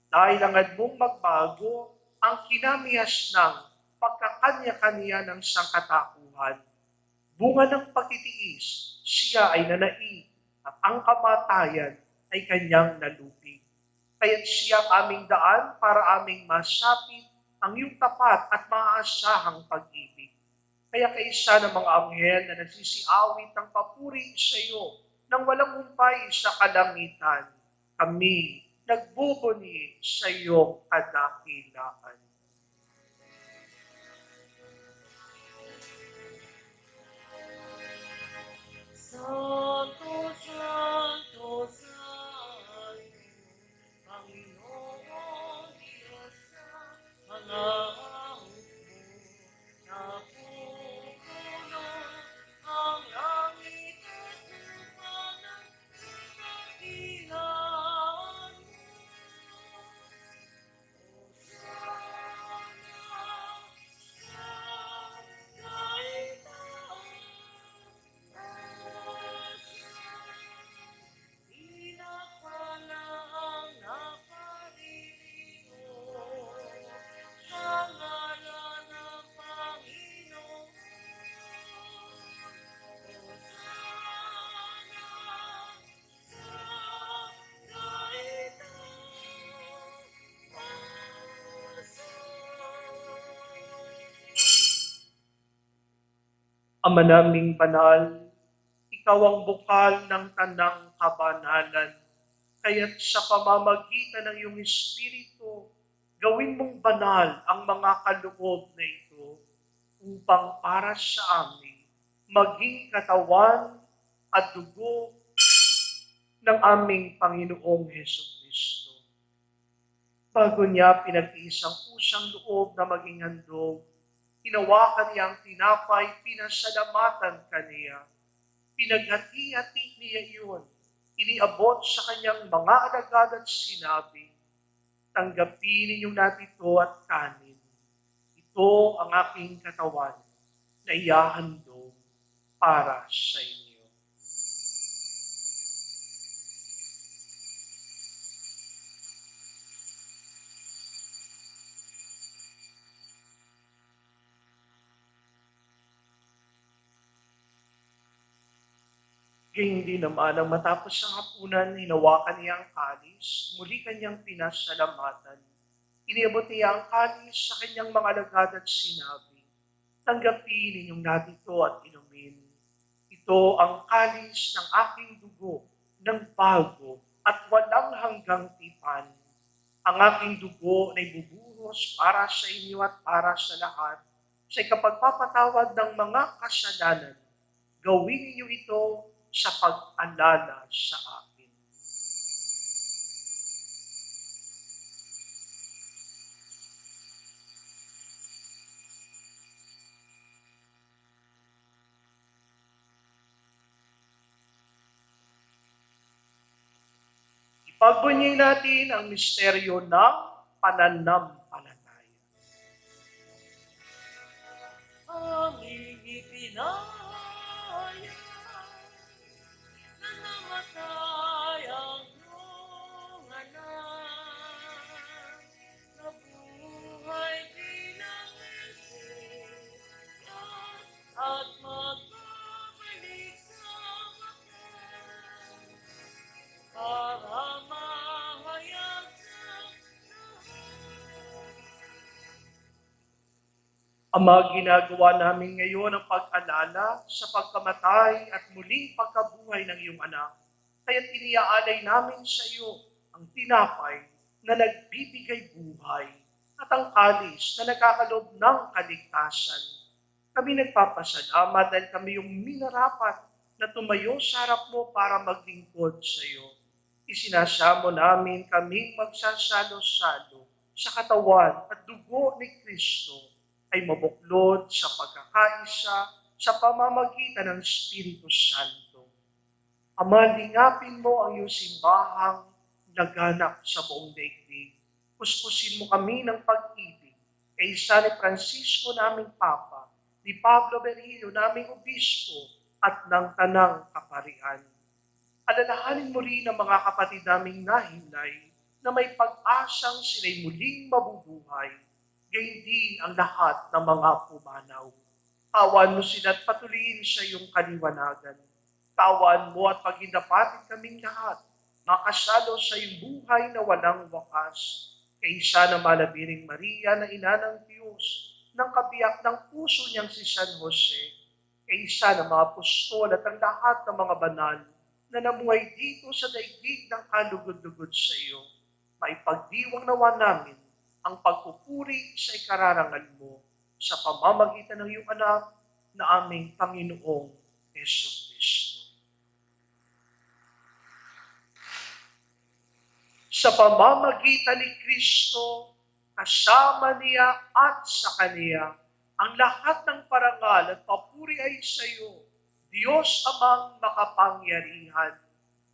[SPEAKER 3] Dahil langad mong magbago ang kinamihas ng pagkakanya-kanya ng sangkatauhan. Bunga ng pagtitiis, siya ay nanaig at ang kamatayan ay kanyang nalupig. Kaya't siya ang aming daan para aming masapit ang iyong tapat at maaasahang pag-ibig. Kaya kaisa ng mga anghel na nagsisiawit ng papuri sa iyo nang walang humpay sa kalangitan, kami nagbubuni sa iyong kadakilaan.
[SPEAKER 2] Santo, Santo, Santo, Panginoon Diyos sa mga hukbo, napupuno ang langit at lupa ng kadakilaan mo.
[SPEAKER 3] Ama naming banal, ikaw ang bukal ng tanang kabanalan. Kaya't sa pamamagitan ng iyong Espiritu, gawin mong banal ang mga kaloob na ito upang para sa amin maging katawan at dugo ng aming Panginoong Jesucristo. Bago niya pinag-iisang pusang loob na maging handog, hinawakan niya ang tinapay, pinasalamatan kaniya. Pinaghati-hati niya iyon. Iniabot sa kanyang mga alagad at sinabi, tanggapin ninyong natin ito at kanin. Ito ang aking katawan na ihahandog para sa inyo. Gayun din naman, ang matapos ang hapunan, hinawakan niya ang kalis, muli kanyang pinasalamatan. Iniabot niya ang kalis sa kanyang mga alagad at sinabi, tanggapin ninyong narito at inumin. Ito ang kalis ng aking dugo, ng bago at walang hanggang tipan. Ang aking dugo na ibubuhos para sa inyo at para sa lahat sa ikapagpapatawad ng mga kasalanan. Gawin niyo ito sa pag-alala sa akin. Ipagbunyi natin ang misteryo ng pananampalataya.
[SPEAKER 2] Aming ipinahayag na namatay ang iyong anak, na buhay bilang Mesias at magbabalik sa wakas para mahayag sa lahat.
[SPEAKER 3] Ama, ginagawa namin ngayon ang pag-alala sa pagkamatay at muling pagkabuhay ng iyong anak. Kaya't iniaalay namin sa iyo ang tinapay na nagbibigay buhay at ang kalis na nagkakalob ng kaligtasan. Kami nagpapasalamat dahil kami yung minarapat na tumayo sa harap mo para maglingkod sa iyo. Isinasamo namin kaming magsasalo-salo sa katawan at dugo ni Kristo ay mabuklod sa pagkakaisa sa pamamagitan ng Espiritu Santo. Ama, lingapin mo ang iyong simbahang naganap sa buong daigdig. Puspusin mo kami ng pag-ibig kay San Francisco naming Papa, ni Pablo Berhino naming Obispo at ng Tanang Kaparian. Alalahanin mo rin ang mga kapatid naming nahimlay na may pag-asang sila'y muling mabubuhay, gayon din ang lahat ng mga pumanaw. Kawan mo sila at patuloyin sa iyong kaliwanagan. Kawan mo at pagindapatin kaming lahat, makasalo sa iyong buhay na walang wakas. Kaisa na malabiring Maria na ina ng Diyos, ng kabiyak ng puso niyang si San Jose, kaisa ng mga apostol at ang lahat ng mga banal na namuhay dito sa daigdig ng kalugod-lugod sa iyo, maipagdiwang nawa namin ang pagpupuri sa ikararangal mo sa pamamagitan ng iyong anak na aming Panginoong Jesucristo. Sa pamamagitan ni Kristo, kasama niya at sa Kaniya, ang lahat ng parangal at papuri ay sa iyo, Diyos Amang makapangyarihan,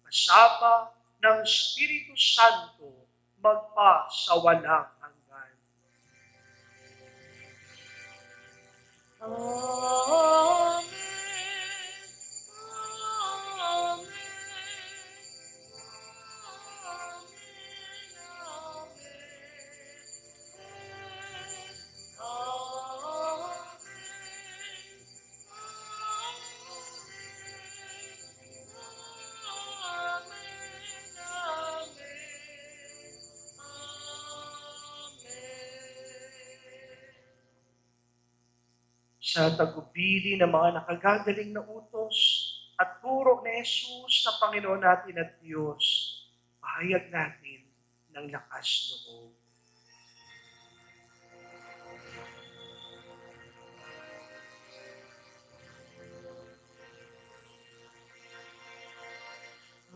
[SPEAKER 3] kasama ng Espiritu Santo, magpa sa walang hanggan.
[SPEAKER 2] Amen. Amen.
[SPEAKER 3] Sa tagubili ng mga nakagagaling na utos at turo ni Jesus na Panginoon natin at Diyos, pahayag natin ng lakas loob.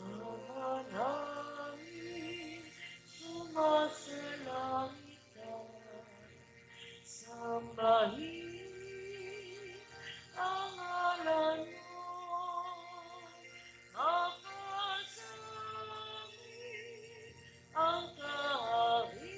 [SPEAKER 2] Ama namin, sumasalangit ka, sambahin ang ngalan mo, mapasamin ang kaharian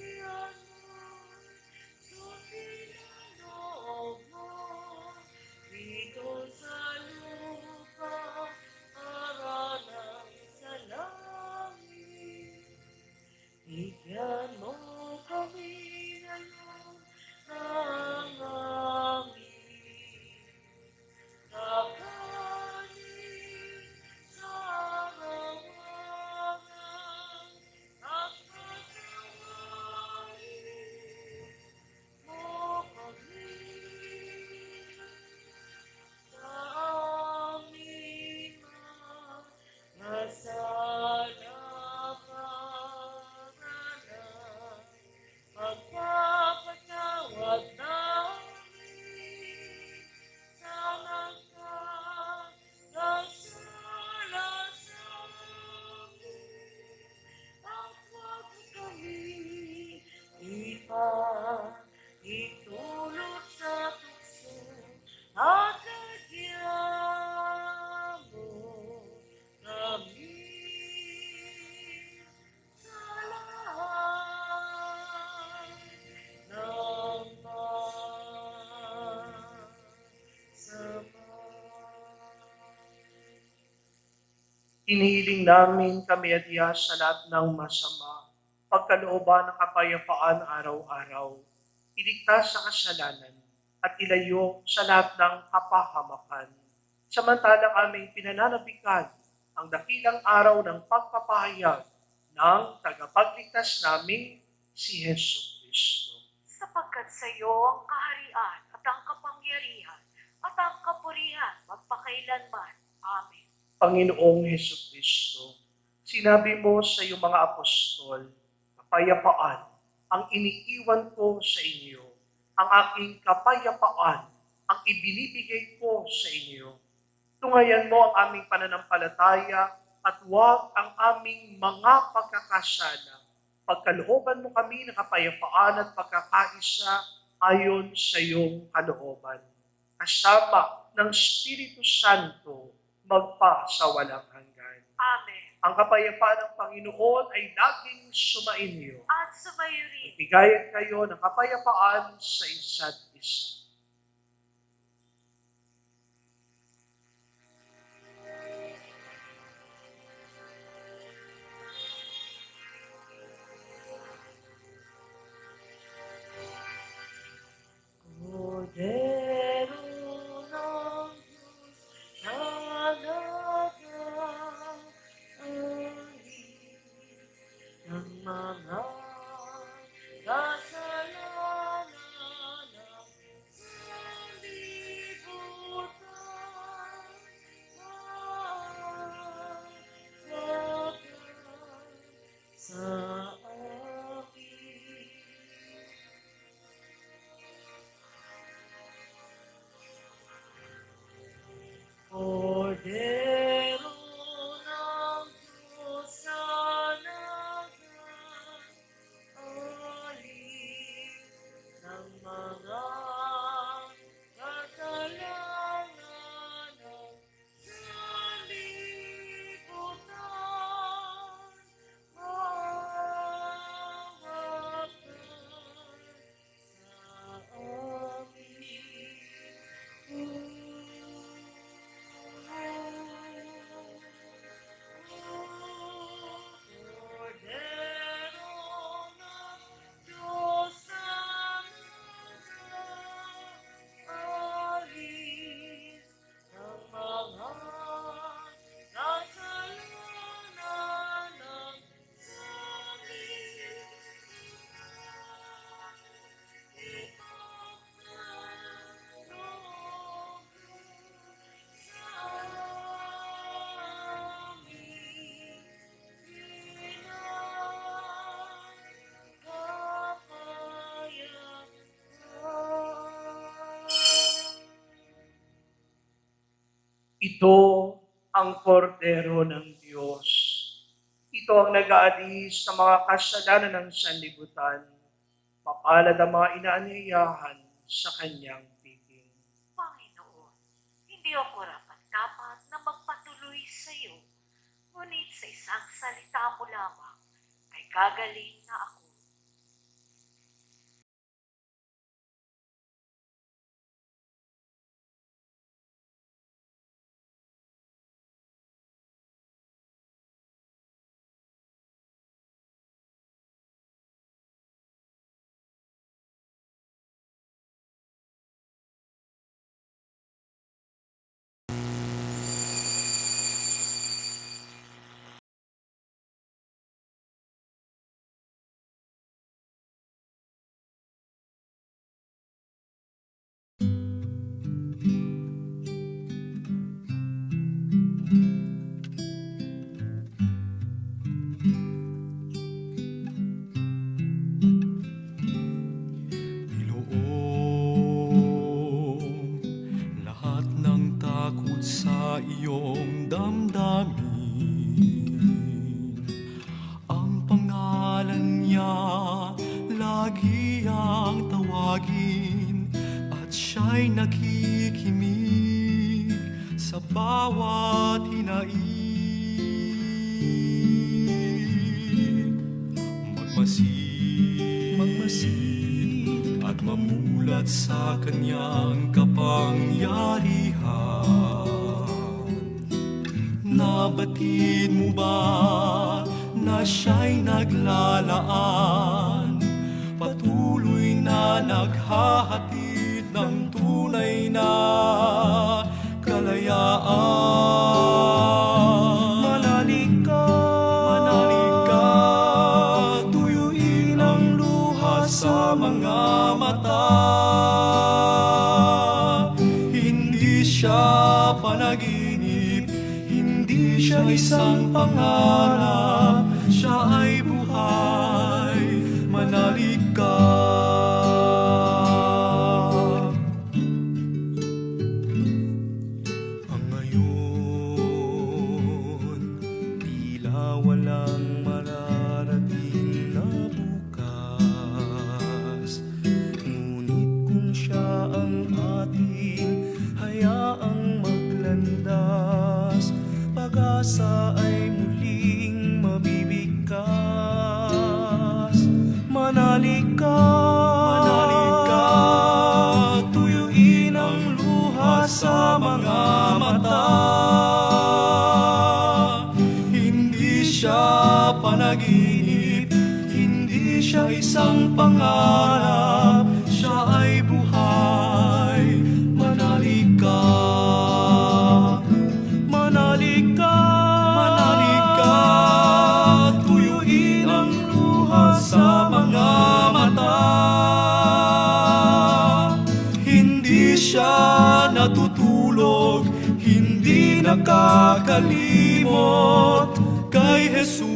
[SPEAKER 3] Hinihiling namin kami adya sa lahat ng masama, pagkalooban ng kapayapaan araw-araw, iligtas sa kasalanan, at ilayo sa lahat ng kapahamakan. Samantalang aming pinananabikan ang dakilang araw ng pagpapahayag ng tagapagligtas naming si Hesus Kristo.
[SPEAKER 2] Sapagkat sa iyo ang kaharian at ang kapangyarihan at ang kapurihan magpakailanman. Amen.
[SPEAKER 3] Panginoong Hesus Kristo, sinabi mo sa iyong mga apostol, kapayapaan ang iniiwan ko sa inyo, ang aking kapayapaan ang ibinibigay ko sa inyo. Tungayan mo ang aming pananampalataya at huwag ang aming mga pagkakasala. Pagkalooban mo kami ng kapayapaan at pagkakaisa ayon sa iyong kalooban. Kasama ng Espiritu Santo, magpa sa walang hanggan.
[SPEAKER 2] Amen.
[SPEAKER 3] Ang kapayapaan ng Panginoon ay laging sumainyo.
[SPEAKER 2] At sumayo rin.
[SPEAKER 3] Bigayan kayo ng kapayapaan sa isa't isa.
[SPEAKER 2] Cordero ng Diyos, halaga ng mga kasalanan ng sanlibutan. Sa akin. Cordero ng Diyos na nag-alip ng mga kasalanan ng sanlibutan. Mawag ka sa amin.
[SPEAKER 3] Ito ang kordero ng Diyos. Ito ang nag-aalis sa mga kasalanan ng sanlibutan. Mapalad ang mga inaanyayahan sa kanyang piging.
[SPEAKER 2] Panginoon, hindi ako rapat-dapat na magpatuloy sa iyo, ngunit sa isang salita mo lamang ay gagaling na ako.
[SPEAKER 5] Inoong lahat ng takot sa iyong damdamin. Ang pangalan niya lagi ang tawagin at siya'y nakikinig sa bawat hinaing. Magmasid at mamulat sa kanyang kapangyarihan. Nabatid mo ba na siya'y naglalaan? Patuloy na naghahatid ng tunay na kalayaan. Manalig ka, tuyuin ang luha sa mga mata. Hindi siya panaginip, hindi siya isang pangarap, siya ay buhay. Manalig ka. Ang ngayon, tila walang mararating na bukas. Ngunit kung siya ang ating hayaang maglandas, pag-asa ay muling mabibigkas. Manalig ka, tuyuin ang luha sa mga mata. Hindi siya panaginip, hindi siya isang pangarap, siya ay buhay. Manalig ka. Manalig ka, tuyuin ang luha sa mga mata. Hindi siya natutulog, hindi nakakalimot kay Jesus.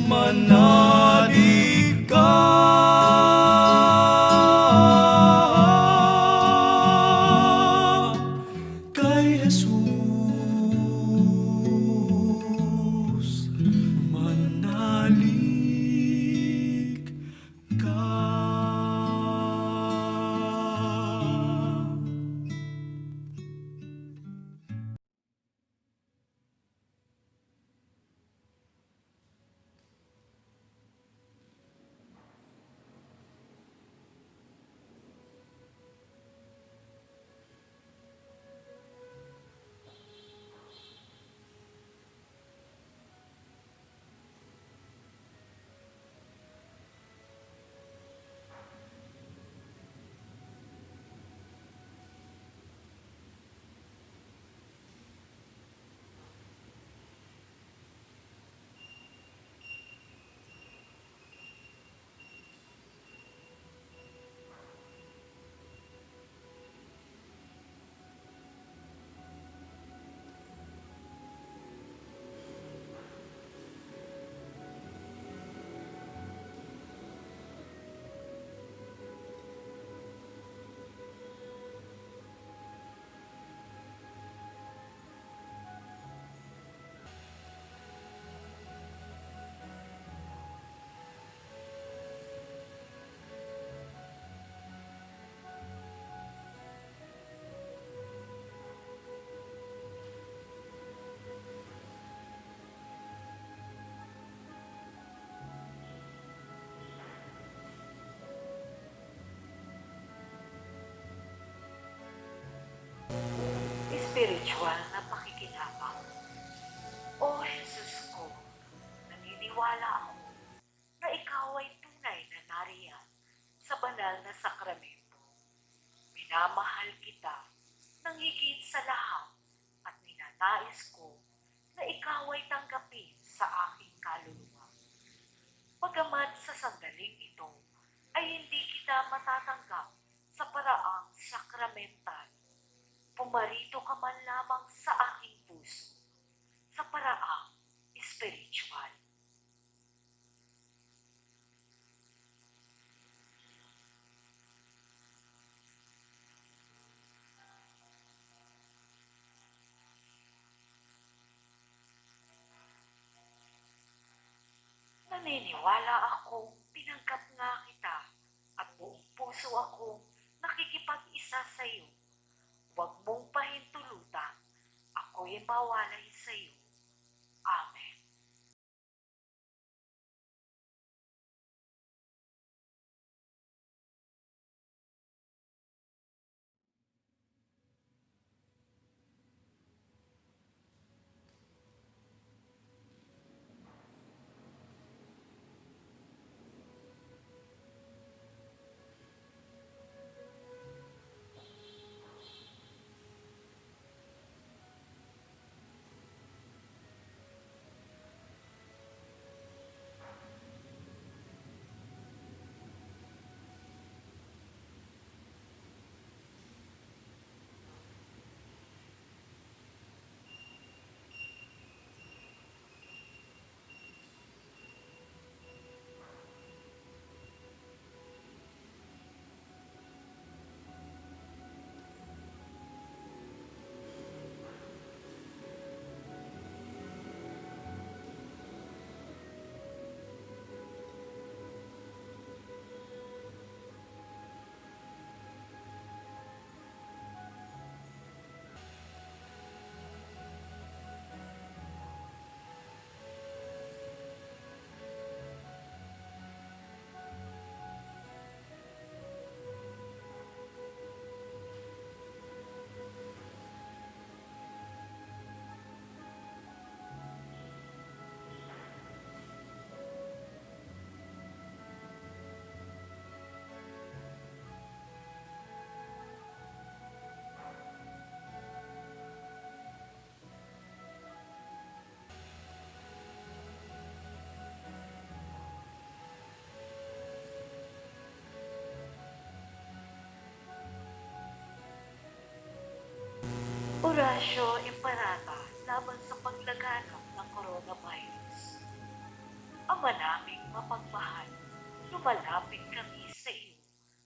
[SPEAKER 5] Manalig ka. Kay Jesus, manalig ka.
[SPEAKER 2] Spiritual na pakikinabang. O Jesus ko, naniniwala ako na ikaw ay tunay na nariyan sa banal na sakramento. Minamahal kita ng higit sa lahat at ninanais ko na ikaw ay tanggapin sa aking kaluluwa. Bagamat sa sandaling ito ay hindi kita matatanggap sa paraang sakramental, pumarito ka man lamang sa aking puso sa paraang espiritual. Naniniwala akong tinanggap nga kita at buong puso akong nakikipag-isa sa iyo. Huwag mong pahintulutan, ako'y mawalay sa iyo. Amen. Ignacio Imparata laban sa paglaganap ng coronavirus. Ama naming mapagmahal, lumalapit kami sa iyo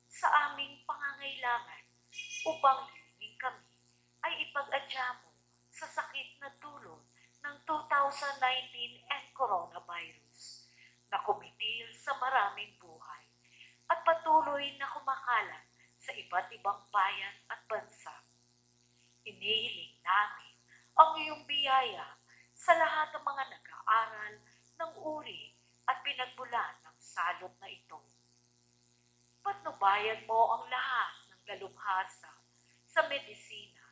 [SPEAKER 2] sa aming pangangailangan upang hilingin kami ay ipag-adya mo sa sakit na dulot ng 2019 and coronavirus na kumitil sa maraming buhay at patuloy na kumakalat sa iba't ibang bayan at bansa. Inihiling namin ang iyong biyaya sa lahat ng mga nag-aaral ng uri at pinagmulan ng salot na ito. Patnubayan mo ang lahat ng dalubhasa sa medisina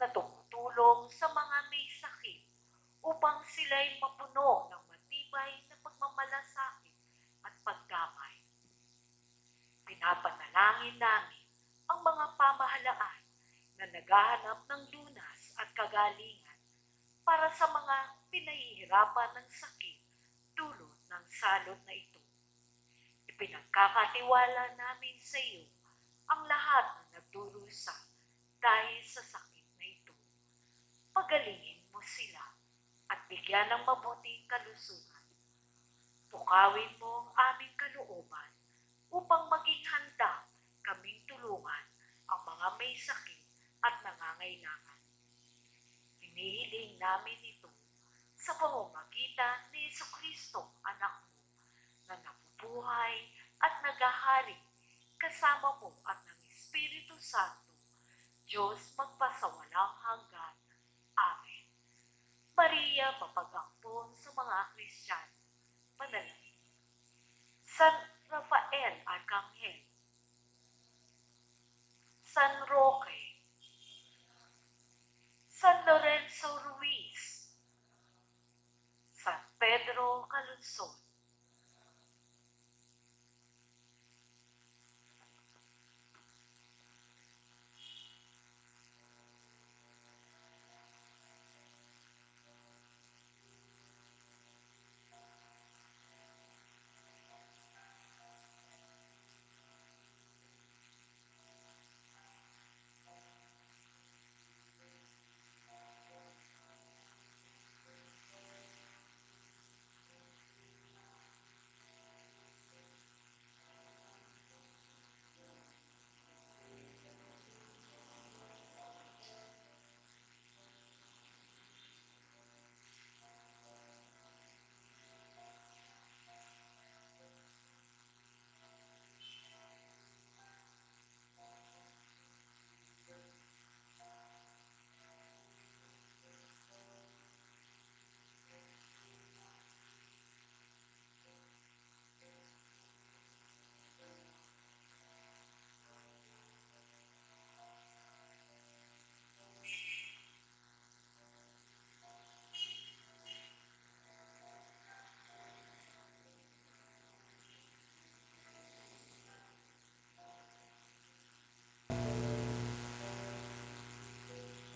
[SPEAKER 2] na tumutulong sa mga may sakit upang sila'y mapuno ng matibay na pagmamalasakit at pagdamay. Pinapanalangin namin ang mga pamahalaan na naghahanap ng lunas at kagalingan para sa mga pinahihirapan ng sakit dulot ng salot na ito. Ipinagkakatiwala namin sa iyo ang lahat na nagdurusa dahil sa sakit na ito. Pagalingin mo sila at bigyan ng mabuting kalusugan. Pukawin mo ang aming kalooban upang maging handa kaming tulungan ang mga may sakit at nangangailangan. Hinihiling namin ito sa pamamagitan ni Jesucristo, anak mo, na nabubuhay at naghahari kasama mo at ng Espiritu Santo, Diyos magpasawalang hanggan. Amen. Maria, mapag-ampon sa mga Kristiyano, panalangin. San Rafael Arcangel, San Roque, San Lorenzo Ruiz, San Pedro Calungsod,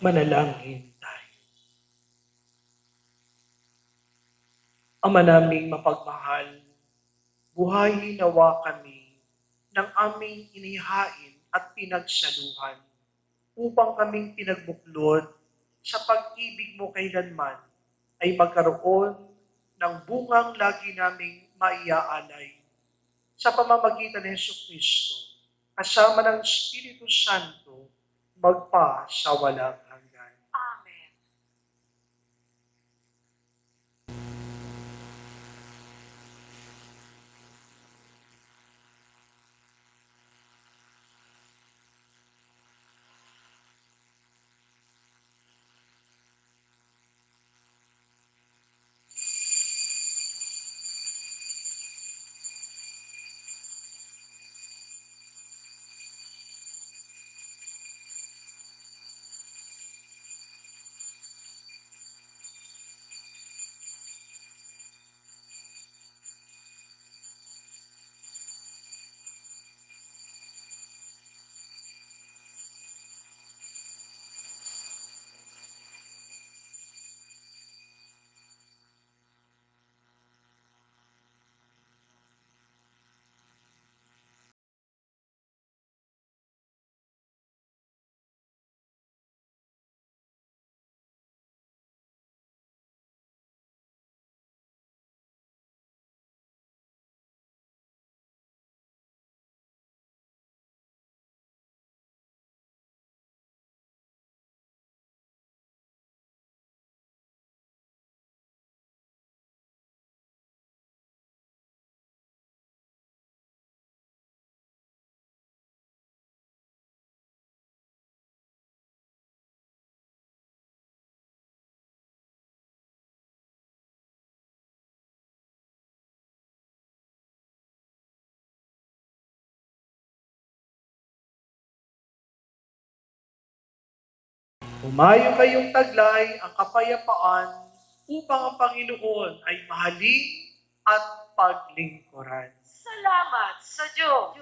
[SPEAKER 3] Manalangin tayo. Ama naming mapagmahal, buhayin nawa kami ng aming inihain at pinagsaluhan upang kaming pinagbuklod sa pag-ibig mo kailanman ay magkaroon ng bungang lagi naming maiaalay sa pamamagitan ng Jesucristo kasama ng Espiritu Santo magpa sa walang hanggan.
[SPEAKER 2] Amen.
[SPEAKER 3] Humayo kayong taglay ang kapayapaan upang ang Panginoon ay mahalin at paglingkuran.
[SPEAKER 2] Salamat sa Diyos.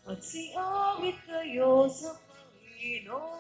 [SPEAKER 2] Magsiawit kayo sa Panginoon.